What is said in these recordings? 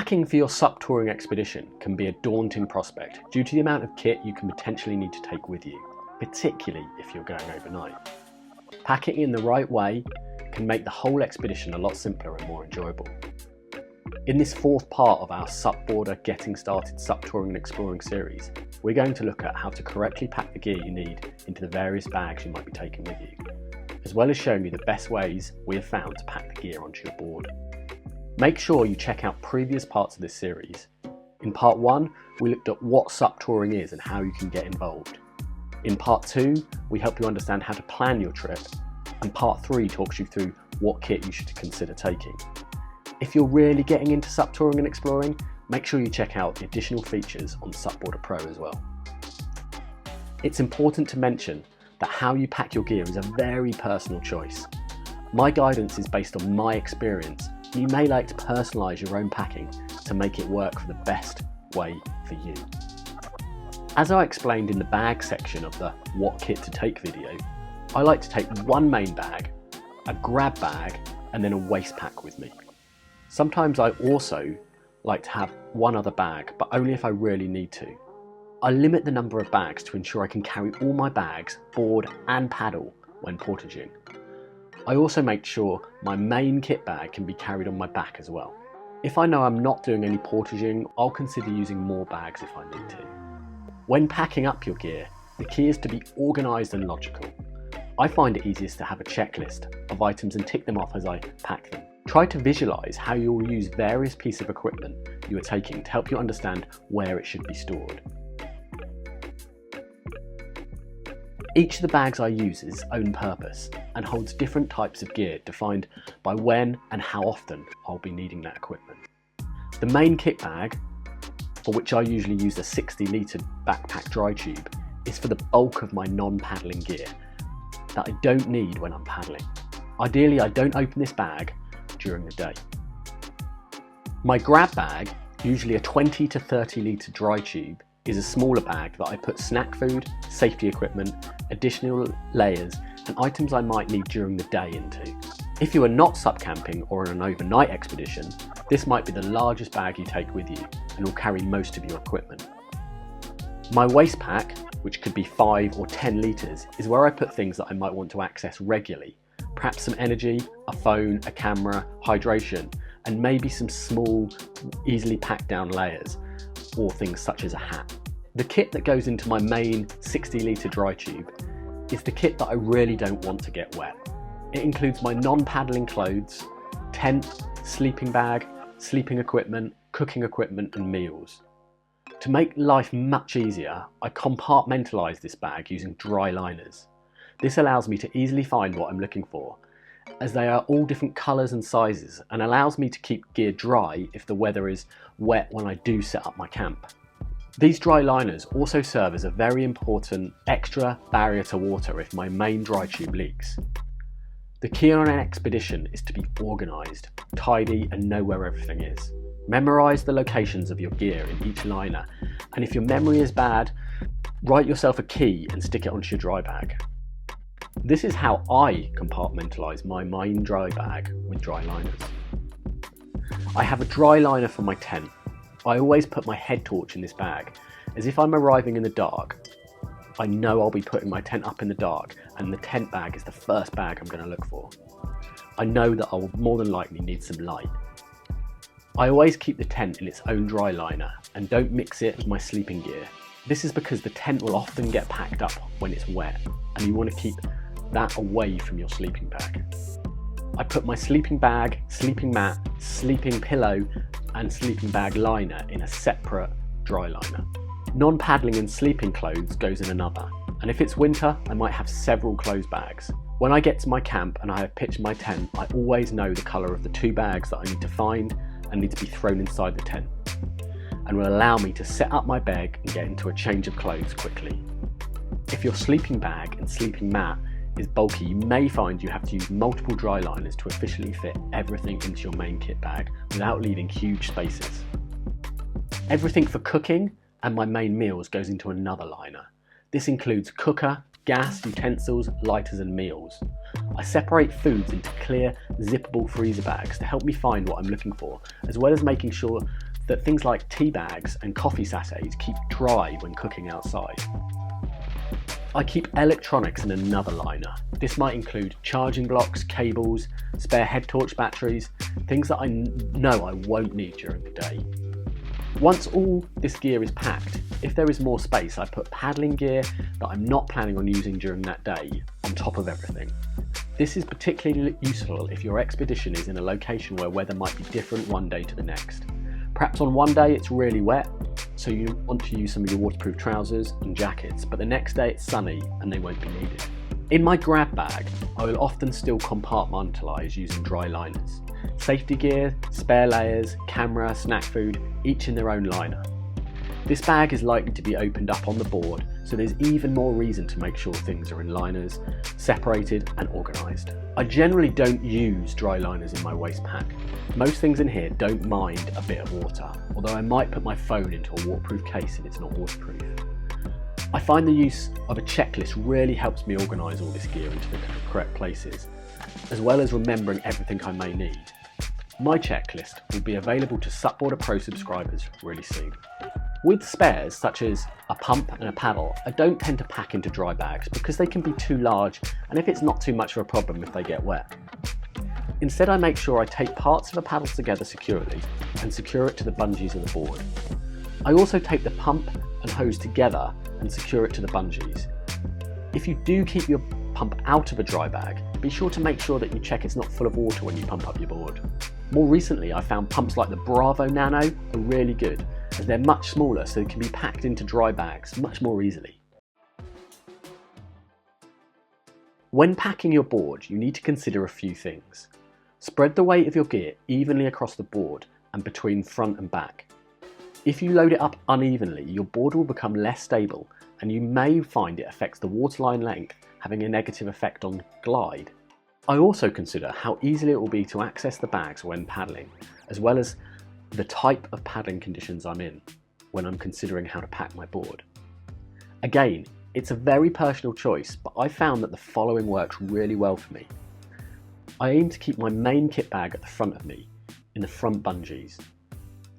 Packing for your SUP touring expedition can be a daunting prospect due to the amount of kit you can potentially need to take with you, particularly if you're going overnight. Packing in the right way can make the whole expedition a lot simpler and more enjoyable. In this fourth part of our SUP Border Getting Started SUP Touring and Exploring series, we're going to look at how to correctly pack the gear you need into the various bags you might be taking with you, as well as showing you the best ways we have found to pack the gear onto your board. Make sure you check out previous parts of this series. In part 1, we looked at what SUP touring is and how you can get involved. In part 2, we help you understand how to plan your trip, and part 3 talks you through what kit you should consider taking. If you're really getting into SUP touring and exploring, make sure you check out the additional features on SUP Border Pro as well. It's important to mention that how you pack your gear is a very personal choice. My guidance is based on my experience. You may like to personalise your own packing to make it work for the best way for you. As I explained in the bag section of the What Kit to Take video, I like to take one main bag, a grab bag, and then a waist pack with me. Sometimes I also like to have one other bag, but only if I really need to. I limit the number of bags to ensure I can carry all my bags, board and paddle when portaging. I also make sure my main kit bag can be carried on my back as well. If I know I'm not doing any portaging, I'll consider using more bags if I need to. When packing up your gear, the key is to be organised and logical. I find it easiest to have a checklist of items and tick them off as I pack them. Try to visualise how you will use various pieces of equipment you are taking to help you understand where it should be stored. Each of the bags I use is its own purpose and holds different types of gear defined by when and how often I'll be needing that equipment. The main kit bag, for which I usually use a 60-litre backpack dry tube, is for the bulk of my non-paddling gear that I don't need when I'm paddling. Ideally, I don't open this bag during the day. My grab bag, usually a 20 to 30 litre dry tube, is a smaller bag that I put snack food, safety equipment, additional layers and items I might need during the day into. If you are not SUP camping or on an overnight expedition, this might be the largest bag you take with you and will carry most of your equipment. My waist pack, which could be 5 or 10 litres, is where I put things that I might want to access regularly. Perhaps some energy, a phone, a camera, hydration, and maybe some small, easily packed down layers, or things such as a hat. The kit that goes into my main 60-litre dry tube is the kit that I really don't want to get wet. It includes my non-paddling clothes, tent, sleeping bag, sleeping equipment, cooking equipment and meals. To make life much easier, I compartmentalise this bag using dry liners. This allows me to easily find what I'm looking for, as they are all different colours and sizes, and allows me to keep gear dry if the weather is wet when I do set up my camp. These dry liners also serve as a very important extra barrier to water if my main dry tube leaks. The key on an expedition is to be organised, tidy and know where everything is. Memorise the locations of your gear in each liner, and if your memory is bad, write yourself a key and stick it onto your dry bag. This is how I compartmentalise my main dry bag with dry liners. I have a dry liner for my tent. I always put my head torch in this bag, as if I'm arriving in the dark, I know I'll be putting my tent up in the dark and the tent bag is the first bag I'm going to look for. I know that I'll more than likely need some light. I always keep the tent in its own dry liner and don't mix it with my sleeping gear. This is because the tent will often get packed up when it's wet and you want to keep that away from your sleeping bag. I put my sleeping bag, sleeping mat, sleeping pillow and sleeping bag liner in a separate dry liner. Non-paddling and sleeping clothes goes in another, and if it's winter I might have several clothes bags. When I get to my camp and I have pitched my tent, I always know the colour of the 2 bags that I need to find and need to be thrown inside the tent, and will allow me to set up my bed and get into a change of clothes quickly. If your sleeping bag and sleeping mat is bulky, you may find you have to use multiple dry liners to efficiently fit everything into your main kit bag without leaving huge spaces. Everything for cooking and my main meals goes into another liner. This includes cooker, gas, utensils, lighters and meals. I separate foods into clear, zippable freezer bags to help me find what I'm looking for, as well as making sure that things like tea bags and coffee sachets keep dry when cooking outside. I keep electronics in another liner. This might include charging blocks, cables, spare head torch batteries, things that I know I won't need during the day. Once all this gear is packed, if there is more space, I put paddling gear that I'm not planning on using during that day on top of everything. This is particularly useful if your expedition is in a location where weather might be different one day to the next. Perhaps on one day it's really wet, so you want to use some of your waterproof trousers and jackets, but the next day it's sunny and they won't be needed. In my grab bag, I will often still compartmentalise using dry liners. Safety gear, spare layers, camera, snack food, each in their own liner. This bag is likely to be opened up on the board, so there's even more reason to make sure things are in liners, separated and organised. I generally don't use dry liners in my waist pack. Most things in here don't mind a bit of water, although I might put my phone into a waterproof case if it's not waterproof. I find the use of a checklist really helps me organise all this gear into the correct places, as well as remembering everything I may need. My checklist will be available to SUP Boarder Pro subscribers really soon. With spares such as a pump and a paddle, I don't tend to pack into dry bags because they can be too large and if it's not too much of a problem if they get wet. Instead, I make sure I tape parts of a paddle together securely and secure it to the bungees of the board. I also tape the pump and hose together and secure it to the bungees. If you do keep your pump out of a dry bag, be sure to make sure that you check it's not full of water when you pump up your board. More recently, I found pumps like the Bravo Nano are really good, as they're much smaller so they can be packed into dry bags much more easily. When packing your board, you need to consider a few things. Spread the weight of your gear evenly across the board and between front and back. If you load it up unevenly, your board will become less stable and you may find it affects the waterline length, having a negative effect on glide. I also consider how easily it will be to access the bags when paddling, as well as the type of paddling conditions I'm in when I'm considering how to pack my board. Again, it's a very personal choice, but I found that the following works really well for me. I aim to keep my main kit bag at the front of me, in the front bungees.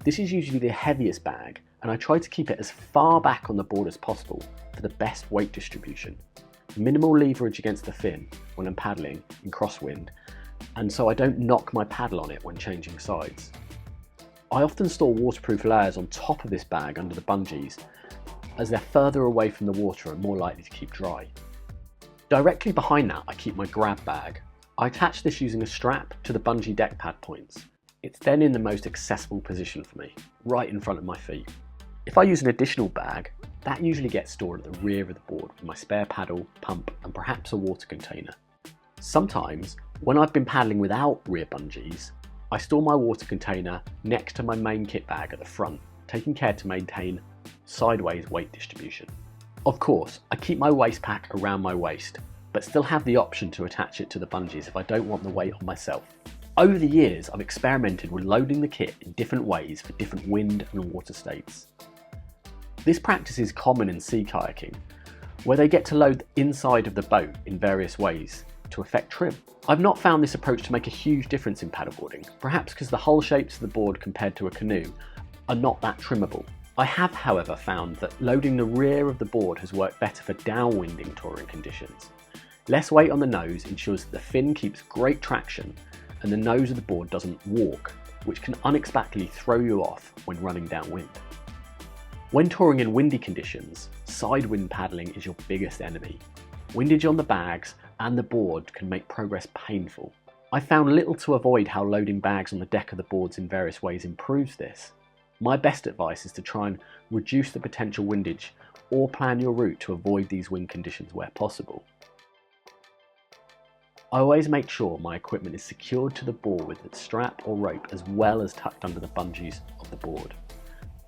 This is usually the heaviest bag, and I try to keep it as far back on the board as possible for the best weight distribution. Minimal leverage against the fin when I'm paddling in crosswind, and so I don't knock my paddle on it when changing sides. I often store waterproof layers on top of this bag under the bungees, as they're further away from the water and more likely to keep dry. Directly behind that, I keep my grab bag. I attach this using a strap to the bungee deck pad points. It's then in the most accessible position for me, right in front of my feet. If I use an additional bag, that usually gets stored at the rear of the board with my spare paddle, pump and perhaps a water container. Sometimes, when I've been paddling without rear bungees, I store my water container next to my main kit bag at the front, taking care to maintain sideways weight distribution. Of course, I keep my waist pack around my waist, but still have the option to attach it to the bungees if I don't want the weight on myself. Over the years, I've experimented with loading the kit in different ways for different wind and water states. This practice is common in sea kayaking, where they get to load the inside of the boat in various ways to affect trim. I've not found this approach to make a huge difference in paddleboarding, perhaps because the hull shapes of the board compared to a canoe are not that trimmable. I have, however, found that loading the rear of the board has worked better for downwinding touring conditions. Less weight on the nose ensures that the fin keeps great traction and the nose of the board doesn't walk, which can unexpectedly throw you off when running downwind. When touring in windy conditions, side wind paddling is your biggest enemy. Windage on the bags and the board can make progress painful. I found little to avoid how loading bags on the deck of the boards in various ways improves this. My best advice is to try and reduce the potential windage or plan your route to avoid these wind conditions where possible. I always make sure my equipment is secured to the board with a strap or rope as well as tucked under the bungees of the board.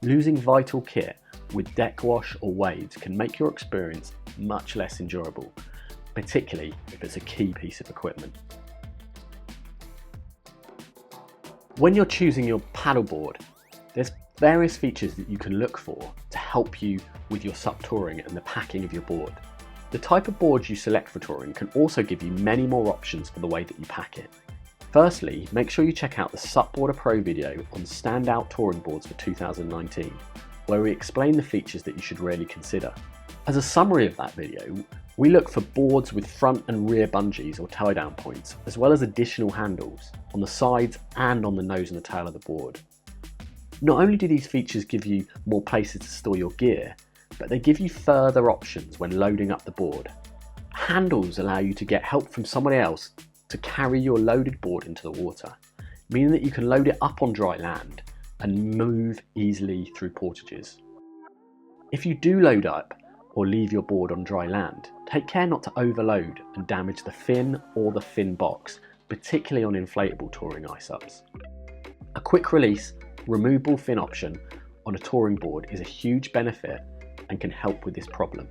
Losing vital kit with deck wash or waves can make your experience much less enjoyable, particularly if it's a key piece of equipment. When you're choosing your paddleboard, there's various features that you can look for to help you with your SUP touring and the packing of your board. The type of board you select for touring can also give you many more options for the way that you pack it. Firstly, make sure you check out the SUP Pro video on standout touring boards for 2019, where we explain the features that you should really consider. As a summary of that video, we look for boards with front and rear bungees or tie-down points, as well as additional handles on the sides and on the nose and the tail of the board. Not only do these features give you more places to store your gear, but they give you further options when loading up the board. Handles allow you to get help from somebody else to carry your loaded board into the water, meaning that you can load it up on dry land and move easily through portages. If you do load up or leave your board on dry land, take care not to overload and damage the fin or the fin box, particularly on inflatable touring iSUPs. A quick release, removable fin option on a touring board is a huge benefit and can help with this problem.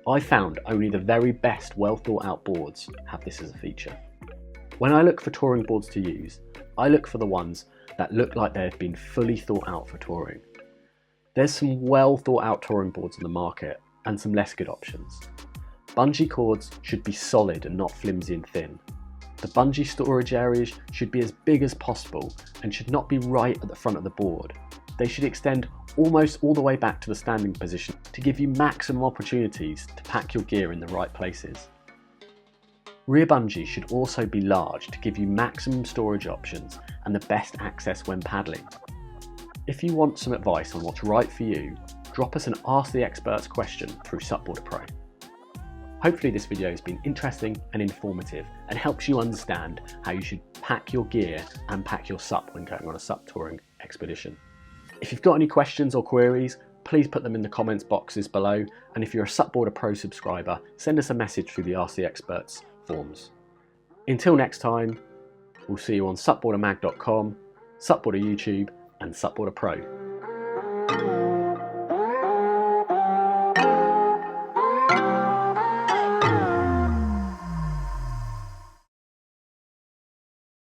I found only the very best well thought out boards have this as a feature. When I look for touring boards to use, I look for the ones that look like they've been fully thought out for touring. There's some well thought out touring boards on the market and some less good options. Bungee cords should be solid and not flimsy and thin. The bungee storage areas should be as big as possible and should not be right at the front of the board. They should extend almost all the way back to the standing position to give you maximum opportunities to pack your gear in the right places. Rear bungees should also be large to give you maximum storage options and the best access when paddling. If you want some advice on what's right for you, drop us an Ask the Experts question through SUP Pro. Hopefully this video has been interesting and informative and helps you understand how you should pack your gear and pack your SUP when going on a SUP touring expedition. If you've got any questions or queries, please put them in the comments boxes below, and if you're a SUP Pro subscriber, send us a message through the Ask the Experts forms. Until next time, we'll see you on supboardermag.com, SUP YouTube and SUP Pro.